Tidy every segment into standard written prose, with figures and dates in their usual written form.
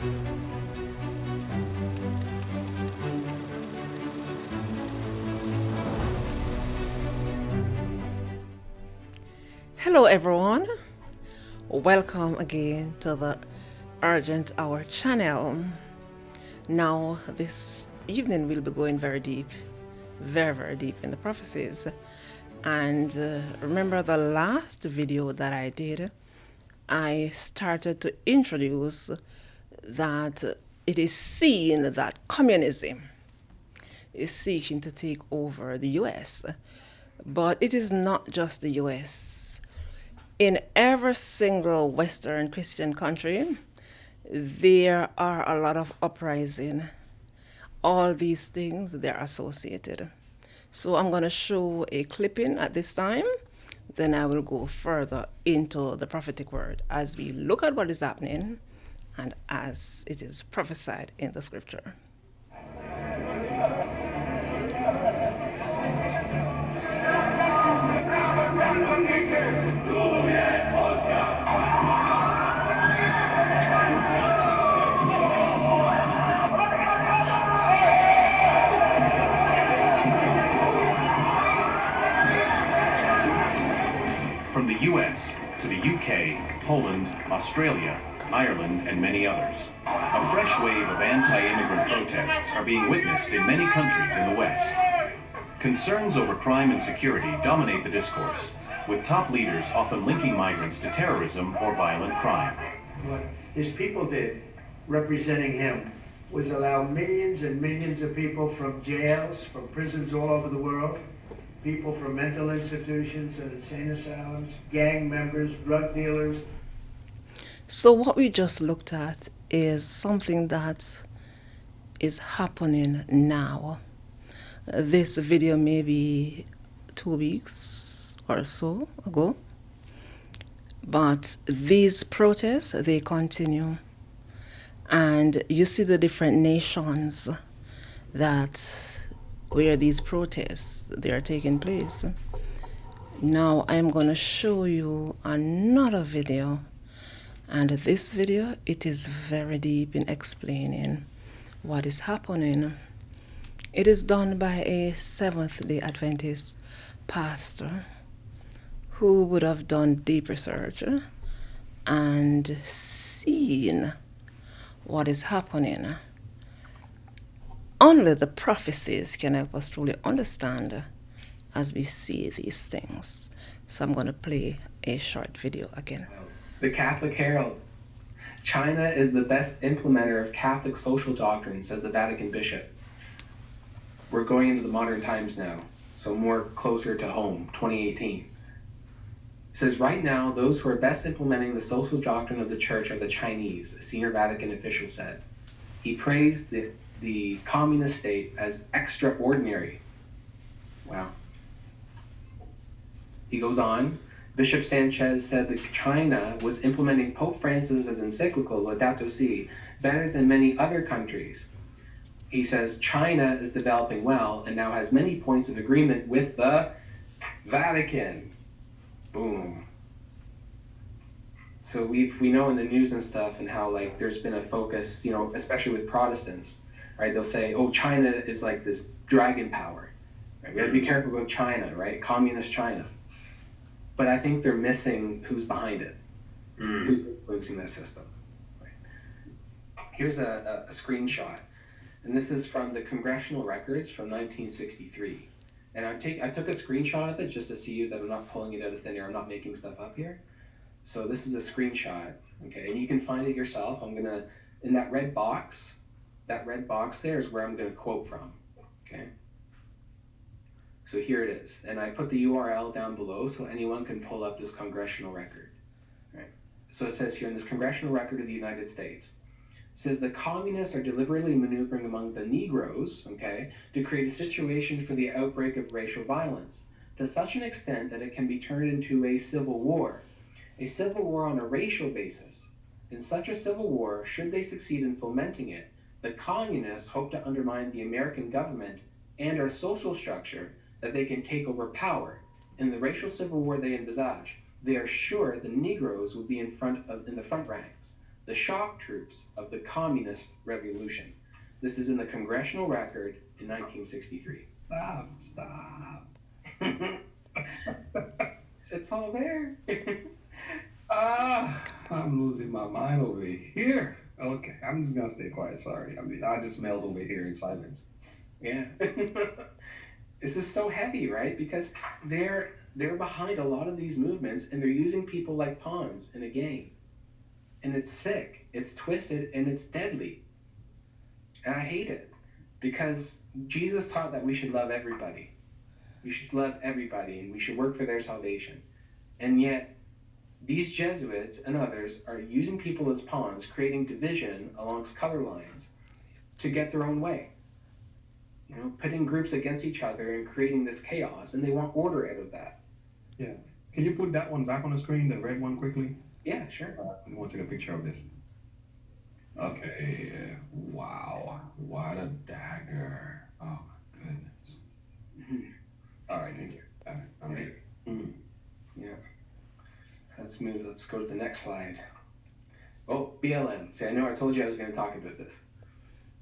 Hello everyone, welcome again to the Urgent Hour channel. Now this evening we'll be going very deep, very deep in the prophecies. And remember the last video that I did, I started to introduce that it is seen that communism is seeking to take over the US. But it is not just the US. In every single Western Christian country, there are a lot of uprising. All these things, they're associated. So I'm going to show a clipping at this time. Then I will go further into the prophetic word as we look at what is happening and as it is prophesied in the scripture. From the US to the UK, Poland, Australia, Ireland, and many others, a fresh wave of anti-immigrant protests are being witnessed in many countries in the West. Concerns over crime and security dominate the discourse, with top leaders often linking migrants to terrorism or violent crime. What his people did, representing him, was allow millions and millions of people from jails, from prisons all over the world, people from mental institutions and insane asylums, gang members, drug dealers. So what we just looked at is something that is happening now. This video may be 2 weeks or so ago, but these protests, they continue. And you see the different nations where these protests, they are taking place. Now I'm going to show you another video, and this video, it is very deep in explaining what is happening. It is done by a Seventh-day Adventist pastor who would have done deep research and seen what is happening. Only the prophecies can help us truly understand as we see these things. So I'm going to play a short video again. The Catholic Herald. China is the best implementer of Catholic social doctrine, says the Vatican bishop. We're going into the modern times now, so more closer to home, 2018. It says, right now, those who are best implementing the social doctrine of the Church are the Chinese, a senior Vatican official said. He praised the communist state as extraordinary. Wow. He goes on, Bishop Sanchez said that China was implementing Pope Francis's encyclical Laudato Si better than many other countries. He says China is developing well and now has many points of agreement with the Vatican. Boom. So we know in the news and stuff and how like there's been a focus, you know, especially with Protestants, right? They'll say, oh, China is like this dragon power. Right? We have to be careful with China, right? Communist China. But I think they're missing who's behind it, who's influencing that system. Right? Here's a screenshot, and this is from the congressional records from 1963. And I took a screenshot of it just to see that I'm not pulling it out of thin air. I'm not making stuff up here. So this is a screenshot, okay? And you can find it yourself. I'm gonna, in that red box there is where I'm gonna quote from, okay? So here it is. And I put the URL down below so anyone can pull up this congressional record, right? So it says here in this congressional record of the United States, it says the communists are deliberately maneuvering among the Negroes, okay, to create a situation for the outbreak of racial violence to such an extent that it can be turned into a civil war on a racial basis. In such a civil war, should they succeed in fomenting it, the communists hope to undermine the American government and our social structure that they can take over power. In the racial civil war they envisage, they are sure the Negroes will be in the front ranks. the shock troops of the Communist Revolution. This is in the Congressional Record in 1963. Stop. It's all there. I'm losing my mind over here. Okay, I'm just gonna stay quiet. Sorry. I mean, I just smelled over here in silence. Yeah. This is so heavy, right? Because they're behind a lot of these movements and they're using people like pawns in a game. And it's sick, it's twisted, and it's deadly. And I hate it because Jesus taught that we should love everybody. We should love everybody and we should work for their salvation. And yet, these Jesuits and others are using people as pawns, creating division alongst color lines to get their own way. You know, pitting groups against each other and creating this chaos, and they want order out of that. Yeah. Can you put that one back on the screen, the red one, quickly? Yeah, sure. I want to take a picture of this. Okay. Wow. What a dagger. Oh, my goodness. Mhm. All right, thank you. I'm ready. Mhm. Yeah. Let's move. Let's go to the next slide. Oh, BLM. See, I know I told you I was going to talk about this.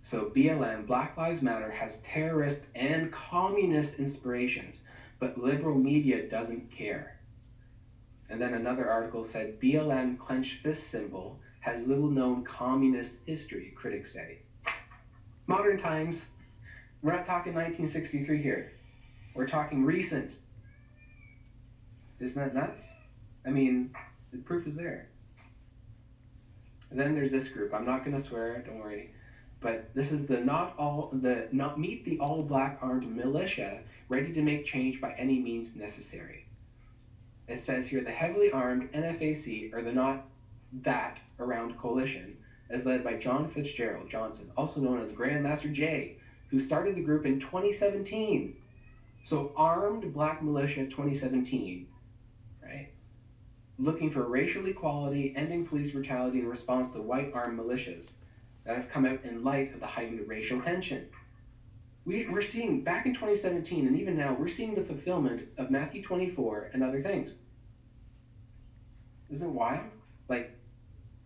So BLM, Black Lives Matter, has terrorist and communist inspirations, but liberal media doesn't care. And then another article said BLM clenched fist symbol has little known communist history, critics say. Modern times. We're not talking 1963 here. We're talking recent. Isn't that nuts? I mean, the proof is there. And then there's this group. I'm not going to swear, don't worry. But this is the not meet the all black armed militia ready to make change by any means necessary. It says here the heavily armed NFAC or the not that around coalition as led by John Fitzgerald Johnson, also known as Grandmaster J, who started the group in 2017. So armed black militia 2017, right? Looking for racial equality, ending police brutality in response to white armed militias that have come out in light of the heightened racial tension. We're seeing, back in 2017 and even now, we're seeing the fulfillment of Matthew 24 and other things. Isn't it wild? Like,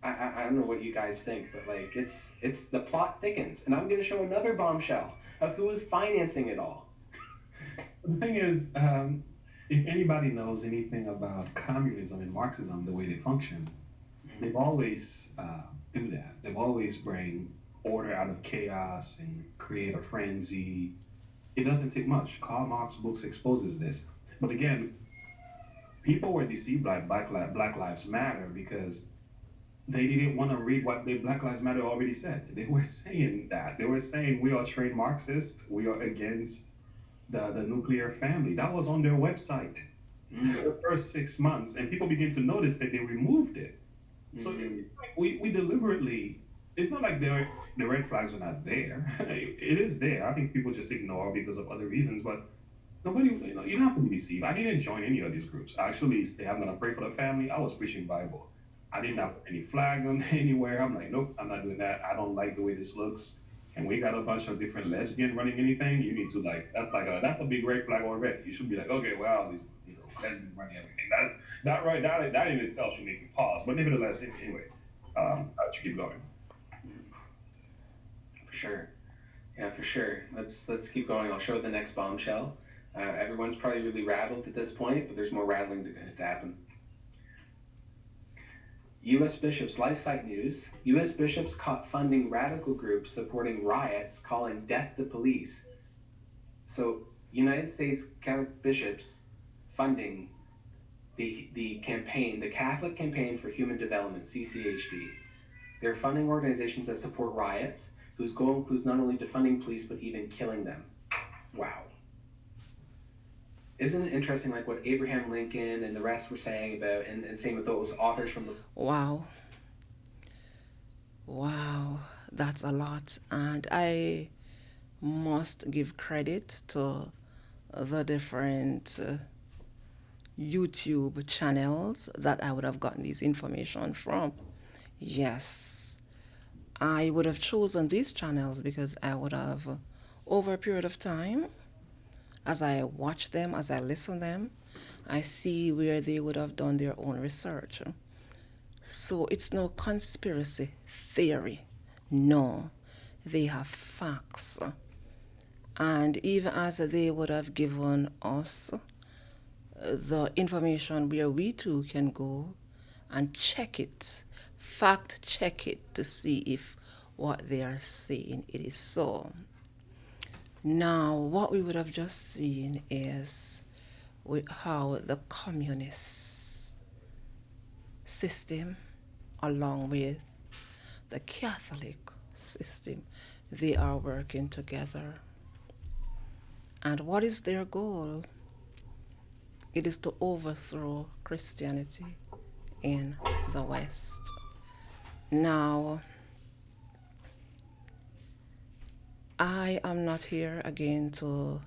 I don't know what you guys think, but like, it's the plot thickens. And I'm going to show another bombshell of who is financing it all. The thing is, if anybody knows anything about communism and Marxism, the way they function, they've always do that. They've always bring order out of chaos and create a frenzy. It doesn't take much. Karl Marx books exposes this. But again, people were deceived by Black Lives Matter because they didn't want to read what the Black Lives Matter already said. They were saying that. They were saying we are trained Marxists. We are against the nuclear family. That was on their website for the first 6 months. And people begin to notice that they removed it. So we deliberately, it's not like the red flags are not there. It is there. I think people just ignore because of other reasons, but nobody, you don't have to be deceived. I didn't join any of these groups. I actually say I'm going to pray for the family. I was preaching Bible. I didn't have any flag on anywhere. I'm like, nope, I'm not doing that. I don't like the way this looks. And we got a bunch of different lesbians running anything. You need to that's a big red flag already. You should be like, okay, well, lesbians running everything. That in itself should make you pause. But nevertheless, anyway, I should keep going. For sure. Yeah, for sure. Let's keep going. I'll show the next bombshell. Everyone's probably really rattled at this point, but there's more rattling to happen. U.S. bishops, life site news. U.S. bishops caught funding radical groups supporting riots, calling death to police. So, United States Catholic bishops funding the campaign, the Catholic Campaign for Human Development, CCHD. They're funding organizations that support riots, whose goal includes not only defunding police, but even killing them. Wow. Isn't it interesting, like what Abraham Lincoln and the rest were saying about, and same with those authors from the... Wow, that's a lot. And I must give credit to the different YouTube channels that I would have gotten this information from. Yes, I would have chosen these channels because I would have, over a period of time, as I watch them, as I listen them, I see where they would have done their own research. So it's no conspiracy theory. No, they have facts. And even as they would have given us the information where we too can go and check it, fact check it to see if what they are saying it is so. Now, what we would have just seen is how the communist system, along with the Catholic system, they are working together. And what is their goal? It is to overthrow Christianity in the West. Now, I am not here again to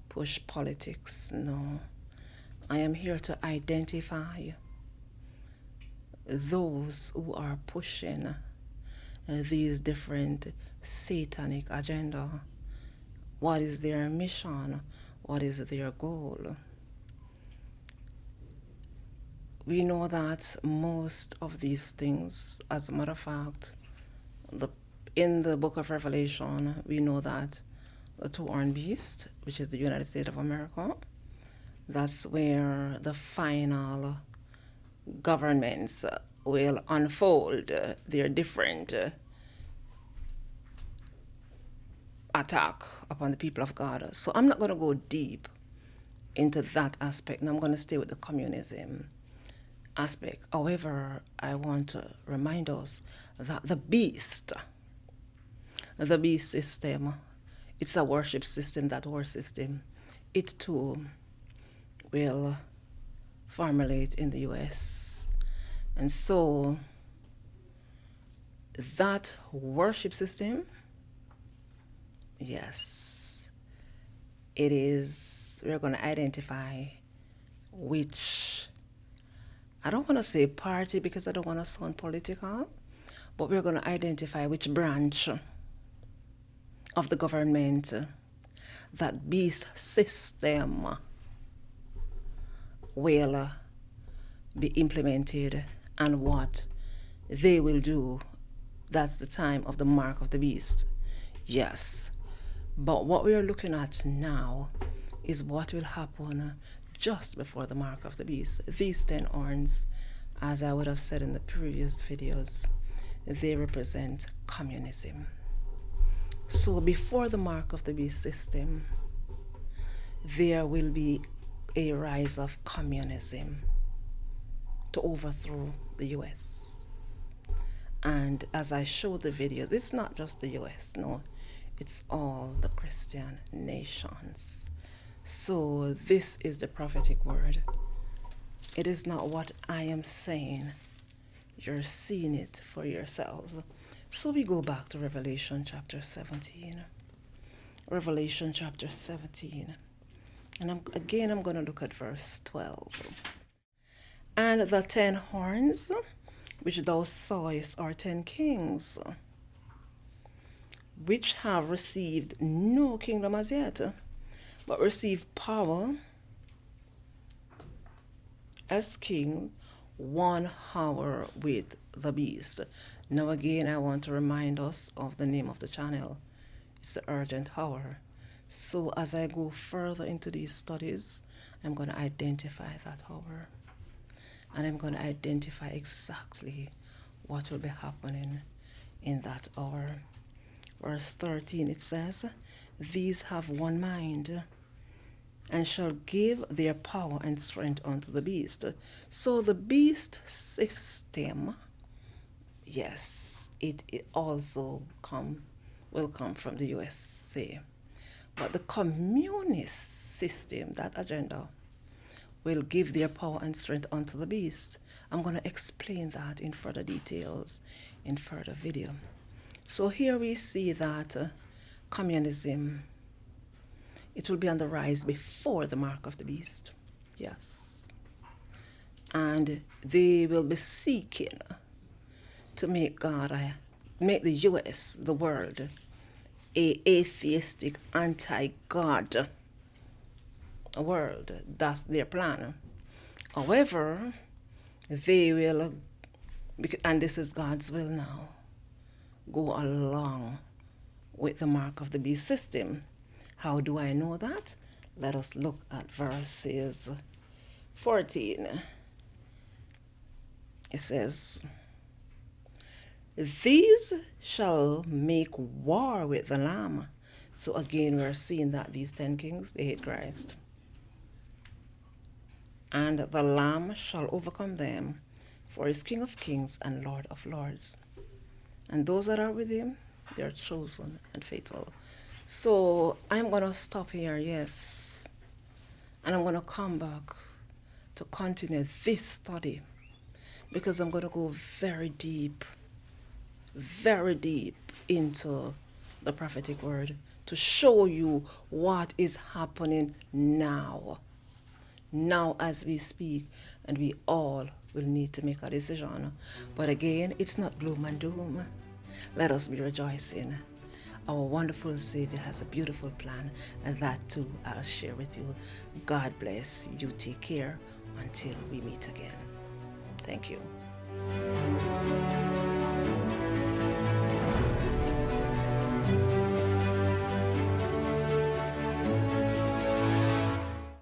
push politics, no. I am here to identify those who are pushing these different satanic agenda. What is their mission? What is their goal? We know that most of these things, as a matter of fact, in the book of Revelation, we know that the two-horned beast, which is the United States of America, that's where the final governments will unfold their different attack upon the people of God. So I'm not going to go deep into that aspect, and I'm going to stay with the communism aspect. However, I want to remind us that the beast system, it's a worship system, that war system, it too will formulate in the US. And so that worship system, yes, it is, we're going to identify which, I don't want to say party because I don't want to sound political, but we're going to identify which branch of the government that beast system will be implemented and what they will do. That's the time of the mark of the beast. Yes. But what we are looking at now is what will happen just before the mark of the beast. These 10 horns, as I would have said in the previous videos, they represent communism. So before the mark of the beast system, there will be a rise of communism to overthrow the US. And as I showed the video, it's not just the US, no, it's all the Christian nations. So this is the prophetic word. It is not what I am saying. You're seeing it for yourselves. So we go back to Revelation chapter 17. Revelation chapter 17. And I'm going to look at verse 12. And the 10 horns which thou sawest are 10 kings, which have received no kingdom as yet, but receive power as king 1 hour with the beast. Now again, I want to remind us of the name of the channel. It's the urgent hour. So as I go further into these studies, I'm going to identify that hour. And I'm going to identify exactly what will be happening in that hour. Verse 13, it says, these have one mind, and shall give their power and strength unto the beast. So the beast system, yes, it also will come from the USA. But the communist system, that agenda, will give their power and strength unto the beast. I'm going to explain that in further details in further video. So here we see that communism, it will be on the rise before the mark of the beast. Yes. And they will be seeking to make make the US, the world, a atheistic, anti-God world. That's their plan. However, they will And this is God's will now. Go along with the mark of the beast system. How do I know that? Let us look at verses 14. It says, these shall make war with the Lamb. So again, we're seeing that these 10 kings, they hate Christ. And the Lamb shall overcome them, for he is King of kings and Lord of lords. And those that are with him, they are chosen and faithful. So I'm going to stop here, yes. And I'm going to come back to continue this study, because I'm going to go very deep into the prophetic word to show you what is happening now as we speak, and we all will need to make a decision. But again, it's not gloom and doom. Let us be rejoicing. Our wonderful Savior has a beautiful plan, and that too I'll share with you. God bless you. Take care until we meet again. Thank you.